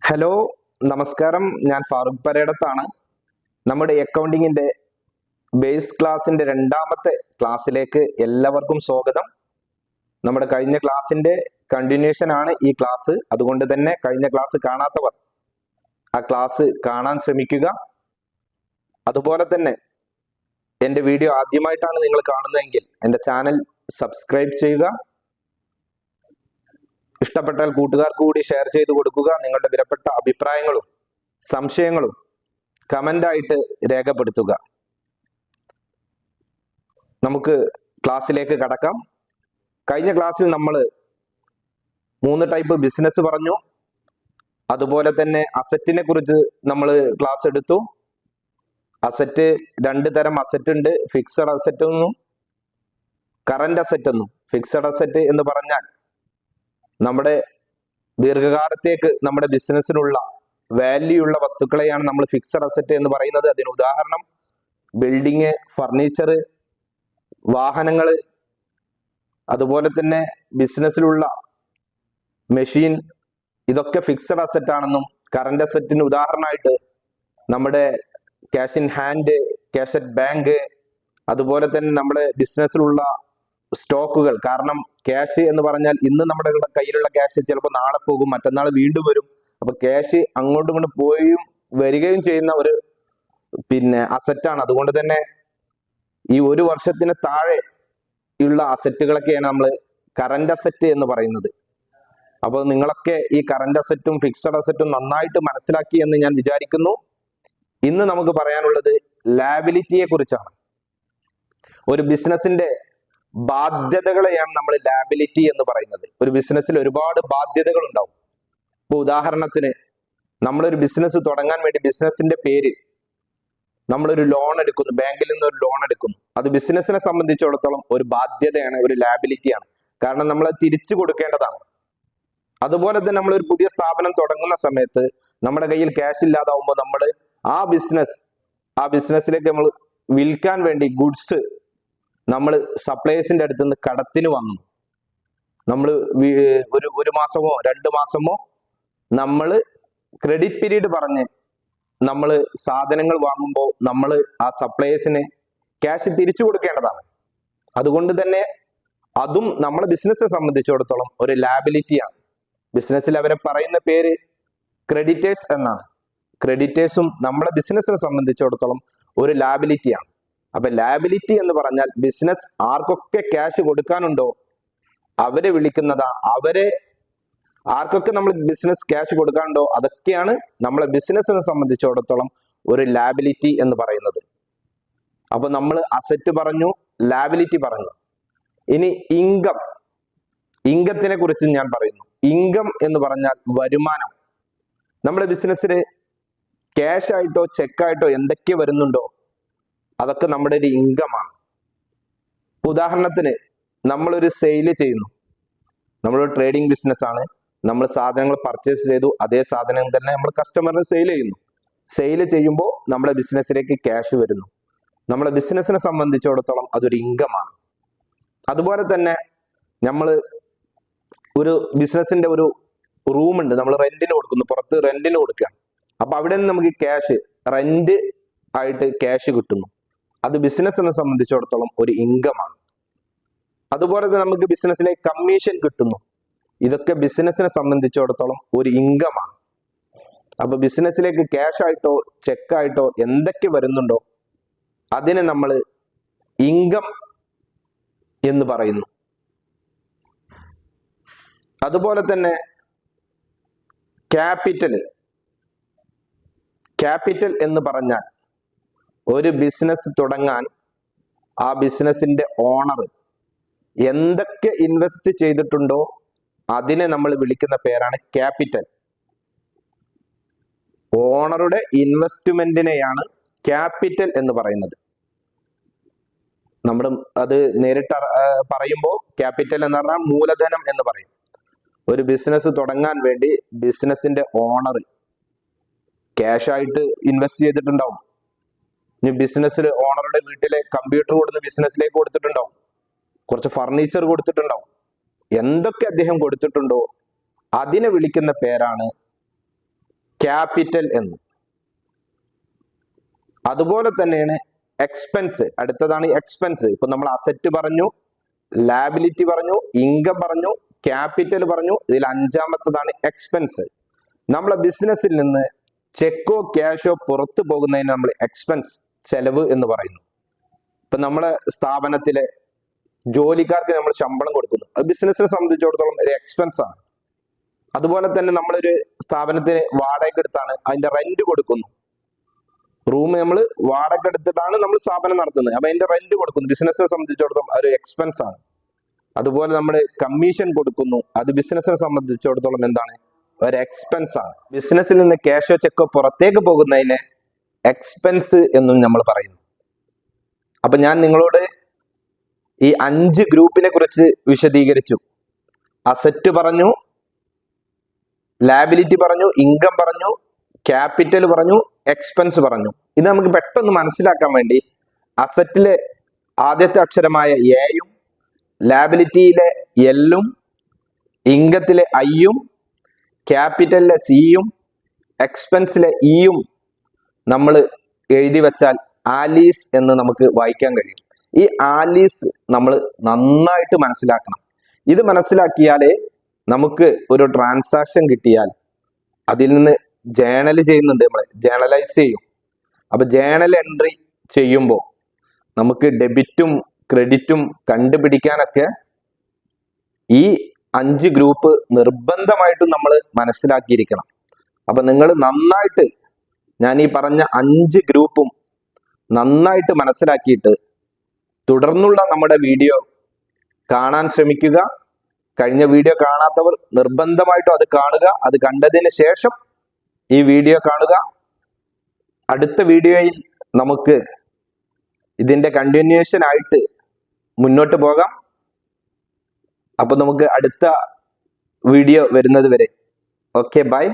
Hello, നമസ്കാരം. ഞാൻ ഫാറൂഖ് പരേടത്താണ്. നമ്മുടെ അക്കൗണ്ടിങ്ങിന്റെ ബേസ് ക്ലാസിന്റെ രണ്ടാമത്തെ ക്ലാസ്സിലേക്ക് എല്ലാവർക്കും സ്വാഗതം. നമ്മുടെ കഴിഞ്ഞ ക്ലാസിന്റെ കണ്ടിന്യൂഷൻ ആണ് ഈ ക്ലാസ്. അതുകൊണ്ട് തന്നെ കഴിഞ്ഞ ക്ലാസ് കാണാത്തവർ ആ ക്ലാസ് കാണാൻ ശ്രമിക്കുക. അതുപോലെ തന്നെ എൻ്റെ വീഡിയോ ആദ്യമായിട്ടാണ് നിങ്ങൾ കാണുന്നതെങ്കിൽ എൻ്റെ ചാനൽ സബ്സ്ക്രൈബ് ചെയ്യുക. ഇഷ്ടപ്പെട്ടാൽ കൂട്ടുകാർക്ക് കൂടി ഷെയർ ചെയ്ത് കൊടുക്കുക. നിങ്ങളുടെ വിലപ്പെട്ട അഭിപ്രായങ്ങളും സംശയങ്ങളും കമൻ്റായിട്ട് രേഖപ്പെടുത്തുക. നമുക്ക് ക്ലാസ്സിലേക്ക് കടക്കാം. കഴിഞ്ഞ ക്ലാസ്സിൽ നമ്മൾ 3 ടൈപ്പ് ബിസിനസ് പറഞ്ഞു. അതുപോലെ തന്നെ അസറ്റിനെ കുറിച്ച് നമ്മൾ ക്ലാസ് എടുത്തു. അസറ്റ് 2 തരം അസറ്റ് ഉണ്ട്. ഫിക്സഡ് അസറ്റ് എന്നും കറന്റ് അസറ്റ് എന്നും. ഫിക്സഡ് അസറ്റ് എന്ന് പറഞ്ഞാൽ നമ്മുടെ ദീർഘകാലത്തേക്ക് നമ്മുടെ ബിസിനസ്സിനുള്ള വാല്യൂ ഉള്ള വസ്തുക്കളെയാണ് നമ്മൾ ഫിക്സഡ് അസറ്റ് എന്ന് പറയുന്നത്. അതിന് ഉദാഹരണം ബിൽഡിങ്, ഫർണിച്ചർ, വാഹനങ്ങൾ, അതുപോലെ തന്നെ ബിസിനസ്സിലുള്ള മെഷീൻ, ഇതൊക്കെ ഫിക്സഡ് അസറ്റ് ആണെന്നും, കറന്റ് അസറ്റിന് ഉദാഹരണമായിട്ട് നമ്മുടെ cash in hand, cash at bank, അതുപോലെ തന്നെ നമ്മുടെ ബിസിനസ്സിലുള്ള സ്റ്റോക്കുകൾ. കാരണം ക്യാഷ് എന്ന് പറഞ്ഞാൽ ഇന്ന് നമ്മുടെ കയ്യിലുള്ള ക്യാഷ് ചിലപ്പോൾ നാളെ പോകും, മറ്റന്നാൾ വീണ്ടും വരും. അപ്പൊ ക്യാഷ് അങ്ങോട്ടും ഇങ്ങോട്ടും പോവുകയും വരികയും ചെയ്യുന്ന ഒരു അസറ്റാണ്. അതുകൊണ്ട് തന്നെ ഈ 1 വർഷത്തിന് താഴെ ഉള്ള അസറ്റുകളൊക്കെയാണ് നമ്മൾ കറന്റ് അസറ്റ് എന്ന് പറയുന്നത്. അപ്പോൾ നിങ്ങളൊക്കെ ഈ കറന്റ് അസറ്റും ഫിക്സഡ് അസറ്റും നന്നായിട്ട് മനസ്സിലാക്കി എന്ന് ഞാൻ വിചാരിക്കുന്നു. ഇന്ന് നമുക്ക് പറയാനുള്ളത് ലാബിലിറ്റിയെ കുറിച്ചാണ്. ഒരു ബിസിനസിന്റെ ബാധ്യതകളെയാണ് നമ്മൾ ലാബിലിറ്റി എന്ന് പറയുന്നത്. ഒരു ബിസിനസ്സിൽ ഒരുപാട് ബാധ്യതകൾ ഉണ്ടാവും. ഇപ്പൊ ഉദാഹരണത്തിന് നമ്മളൊരു ബിസിനസ് തുടങ്ങാൻ വേണ്ടി ബിസിനസിന്റെ പേര് നമ്മളൊരു ലോൺ എടുക്കുന്നു, ബാങ്കിൽ നിന്ന് ഒരു ലോൺ എടുക്കുന്നു. അത് ബിസിനസിനെ സംബന്ധിച്ചിടത്തോളം ഒരു ബാധ്യതയാണ്, ഒരു ലാബിലിറ്റിയാണ്. കാരണം നമ്മൾ തിരിച്ചു കൊടുക്കേണ്ടതാണ്. അതുപോലെ തന്നെ നമ്മൾ ഒരു പുതിയ സ്ഥാപനം തുടങ്ങുന്ന സമയത്ത് നമ്മുടെ കയ്യിൽ ക്യാഷ് ഇല്ലാതാവുമ്പോൾ നമ്മൾ ആ ബിസിനസ്സിലേക്ക് നമ്മൾ വിൽക്കാൻ വേണ്ടി ഗുഡ്സ് നമ്മൾ സപ്ലയേഴ്സിന്റെ അടുത്ത് നിന്ന് കടത്തിന് വാങ്ങുന്നു. നമ്മൾ ഒരു മാസമോ 2 മാസമോ നമ്മൾ ക്രെഡിറ്റ് പീരീഡ് പറഞ്ഞ് നമ്മൾ സാധനങ്ങൾ വാങ്ങുമ്പോൾ നമ്മൾ ആ സപ്ലയേഴ്സിന് ക്യാഷ് തിരിച്ചു കൊടുക്കേണ്ടതാണ്. അതുകൊണ്ട് തന്നെ അതും നമ്മളെ ബിസിനസ്സിനെ സംബന്ധിച്ചിടത്തോളം ഒരു ലാബിലിറ്റിയാണ്. ബിസിനസ്സിൽ അവരെ പറയുന്ന പേര് ക്രെഡിറ്റേഴ്സ് എന്നാണ്. ക്രെഡിറ്റേഴ്സും നമ്മളെ ബിസിനസ്സിനെ സംബന്ധിച്ചിടത്തോളം ഒരു ലാബിലിറ്റിയാണ്. അപ്പൊ ലാബിലിറ്റി എന്ന് പറഞ്ഞാൽ ബിസിനസ് ആർക്കൊക്കെ ക്യാഷ് കൊടുക്കാനുണ്ടോ അവരെ വിളിക്കുന്നതാ. ആർക്കൊക്കെ നമ്മൾ ബിസിനസ് ക്യാഷ് കൊടുക്കാനുണ്ടോ അതൊക്കെയാണ് നമ്മളെ ബിസിനസ്സിനെ സംബന്ധിച്ചിടത്തോളം ഒരു ലാബിലിറ്റി എന്ന് പറയുന്നത്. അപ്പൊ നമ്മൾ അസറ്റ് പറഞ്ഞു, ലാബിലിറ്റി പറഞ്ഞു. ഇനി ഇൻകത്തിനെ കുറിച്ച് ഞാൻ പറയുന്നു. ഇൻകം എന്ന് പറഞ്ഞാൽ വരുമാനം. നമ്മുടെ ബിസിനസ്സിന് ക്യാഷ് ആയിട്ടോ ചെക്കായിട്ടോ എന്തൊക്കെ വരുന്നുണ്ടോ അതൊക്കെ നമ്മുടെ ഒരു ഇൻകമാണ്. ഉദാഹരണത്തിന് നമ്മളൊരു സെയിൽ ചെയ്യുന്നു. നമ്മളൊരു ട്രേഡിംഗ് ബിസിനസ് ആണ്. നമ്മൾ സാധനങ്ങൾ പർച്ചേസ് ചെയ്തു, അതേ സാധനം തന്നെ നമ്മൾ കസ്റ്റമറിന് സെയിൽ ചെയ്യുന്നു. സെയിൽ ചെയ്യുമ്പോൾ നമ്മുടെ ബിസിനസ്സിലേക്ക് ക്യാഷ് വരുന്നു. നമ്മളെ ബിസിനസ്സിനെ സംബന്ധിച്ചിടത്തോളം അതൊരു ഇൻകമാണ്. അതുപോലെ തന്നെ നമ്മൾ ഒരു ബിസിനസിന്റെ ഒരു റൂമുണ്ട്, നമ്മൾ റെന്റിന് കൊടുക്കുന്നു, പുറത്ത് റെന്റിന് കൊടുക്കുക. അപ്പൊ അവിടെ നിന്ന് നമുക്ക് ക്യാഷ് റെന്റ് ആയിട്ട് ക്യാഷ് കിട്ടുന്നു. അത് ബിസിനസ്സിനെ സംബന്ധിച്ചിടത്തോളം ഒരു ഇൻകമാണ്. അതുപോലെ തന്നെ നമുക്ക് ബിസിനസ്സിലേക്ക് കമ്മീഷൻ കിട്ടുന്നു. ഇതൊക്കെ ബിസിനസ്സിനെ സംബന്ധിച്ചിടത്തോളം ഒരു ഇൻകമാണ്. അപ്പൊ ബിസിനസ്സിലേക്ക് ക്യാഷ് ആയിട്ടോ ചെക്കായിട്ടോ എന്തൊക്കെ വരുന്നുണ്ടോ അതിനെ നമ്മൾ ഇൻകം എന്ന് പറയുന്നു. അതുപോലെ തന്നെ ക്യാപിറ്റൽ എന്ന് പറഞ്ഞാൽ ഒരു ബിസിനസ് തുടങ്ങാൻ ആ ബിസിനസിന്റെ ഓണർ എന്തൊക്കെ ഇൻവെസ്റ്റ് ചെയ്തിട്ടുണ്ടോ അതിനെ നമ്മൾ വിളിക്കുന്ന പേരാണ് ക്യാപിറ്റൽ. ഓണറുടെ ഇൻവെസ്റ്റ്മെന്റിനെയാണ് ക്യാപിറ്റൽ എന്ന് പറയുന്നത്. നമ്മൾ അത് നേരിട്ട് പറയുമ്പോൾ ക്യാപിറ്റൽ എന്ന് പറഞ്ഞാൽ മൂലധനം എന്ന് പറയും. ഒരു ബിസിനസ് തുടങ്ങാൻ വേണ്ടി ബിസിനസിന്റെ ഓണർ ക്യാഷ് ആയിട്ട് ഇൻവെസ്റ്റ് ചെയ്തിട്ടുണ്ടാവും. ഇനി ബിസിനസ്സിൽ ഓണറുടെ വീട്ടിലെ കമ്പ്യൂട്ടർ കൊടുത്ത് ബിസിനസ്സിലേക്ക് കൊടുത്തിട്ടുണ്ടാവും, കുറച്ച് ഫർണിച്ചർ കൊടുത്തിട്ടുണ്ടാവും. എന്തൊക്കെ അദ്ദേഹം കൊടുത്തിട്ടുണ്ടോ അതിനെ വിളിക്കുന്ന പേരാണ് ക്യാപിറ്റൽ എന്നും. അതുപോലെ തന്നെയാണ് എക്സ്പെൻസ്. അടുത്തതാണ് എക്സ്പെൻസ്. ഇപ്പൊ നമ്മൾ അസറ്റ് പറഞ്ഞു, ലാബിലിറ്റി പറഞ്ഞു, ഇൻകം പറഞ്ഞു, ക്യാപിറ്റൽ പറഞ്ഞു. ഇതിൽ അഞ്ചാമത്തതാണ് എക്സ്പെൻസ്. നമ്മളെ ബിസിനസ്സിൽ നിന്ന് ചെക്കോ ക്യാഷോ പുറത്തു പോകുന്നതിന് നമ്മൾ എക്സ്പെൻസ്, ചെലവ് എന്ന് പറയുന്നു. ഇപ്പൊ നമ്മളെ സ്ഥാപനത്തിലെ ജോലിക്കാർക്ക് നമ്മൾ ശമ്പളം കൊടുക്കുന്നു, അത് ബിസിനസ്സിനെ സംബന്ധിച്ചിടത്തോളം ഒരു എക്സ്പെൻസ് ആണ്. അതുപോലെ തന്നെ നമ്മളൊരു സ്ഥാപനത്തിന് വാടക എടുത്താണ്, അതിന്റെ റെന്റ് കൊടുക്കുന്നു. റൂം നമ്മൾ വാടക എടുത്തിട്ടാണ് നമ്മൾ സ്ഥാപനം നടത്തുന്നത്, അപ്പൊ അതിന്റെ റെന്റ് കൊടുക്കുന്നു, ബിസിനസ്സിനെ സംബന്ധിച്ചിടത്തോളം ഒരു എക്സ്പെൻസ് ആണ്. അതുപോലെ നമ്മൾ കമ്മീഷൻ കൊടുക്കുന്നു, അത് ബിസിനസ്സിനെ സംബന്ധിച്ചിടത്തോളം എന്താണ്, ഒരു എക്സ്പെൻസ് ആണ്. ബിസിനസ്സിൽ നിന്ന് ക്യാഷോ ചെക്കോ പുറത്തേക്ക് പോകുന്നതിനെ എക്സ്പെൻസ് എന്നും നമ്മൾ പറയുന്നു. അപ്പൊ ഞാൻ നിങ്ങളോട് ഈ 5 ഗ്രൂപ്പിനെ കുറിച്ച് വിശദീകരിച്ചു. അസറ്റ് പറഞ്ഞു, ലാബിലിറ്റി പറഞ്ഞു, ഇൻകം പറഞ്ഞു, ക്യാപിറ്റൽ പറഞ്ഞു, എക്സ്പെൻസ് പറഞ്ഞു. ഇത് നമുക്ക് പെട്ടെന്ന് മനസ്സിലാക്കാൻ വേണ്ടി അസറ്റിലെ ആദ്യത്തെ അക്ഷരമായ എയും, ലാബിലിറ്റിയിലെ എല്ലും, ഇൻകത്തിലെ ഐയും, ക്യാപിറ്റലിലെ സിയും, എക്സ്പെൻസിലെ ഇയും നമ്മൾ എഴുതി വെച്ചാൽ ആലീസ് എന്ന് നമുക്ക് വായിക്കാൻ കഴിയും. ഈ ആലീസ് നമ്മൾ നന്നായിട്ട് മനസ്സിലാക്കണം. ഇത് മനസ്സിലാക്കിയാലേ നമുക്ക് ഒരു ട്രാൻസാക്ഷൻ കിട്ടിയാൽ അതിൽ നിന്ന് ജേണൽ ചെയ്യുന്നുണ്ട്, നമ്മൾ ജേണലൈസ് ചെയ്യും. അപ്പൊ ജേണൽ എൻട്രി ചെയ്യുമ്പോൾ നമുക്ക് ഡെബിറ്റും ക്രെഡിറ്റും കണ്ടുപിടിക്കാനൊക്കെ ഈ 5 ഗ്രൂപ്പ് നിർബന്ധമായിട്ടും നമ്മൾ മനസ്സിലാക്കിയിരിക്കണം. അപ്പൊ നിങ്ങൾ നന്നായിട്ട് ഞാൻ ഈ പറഞ്ഞ 5 ഗ്രൂപ്പും നന്നായിട്ട് മനസ്സിലാക്കിയിട്ട് തുടർന്നുള്ള നമ്മുടെ വീഡിയോ കാണാൻ ശ്രമിക്കുക. കഴിഞ്ഞ വീഡിയോ കാണാത്തവർ നിർബന്ധമായിട്ടും അത് കാണുക. അത് കണ്ടതിന് ശേഷം ഈ വീഡിയോ കാണുക. അടുത്ത വീഡിയോയിൽ നമുക്ക് ഇതിന്റെ കണ്ടിന്യൂഷൻ ആയിട്ട് മുന്നോട്ട് പോകാം. അപ്പൊ നമുക്ക് അടുത്ത വീഡിയോ വരുന്നത് വരെ ഓക്കെ, ബൈ.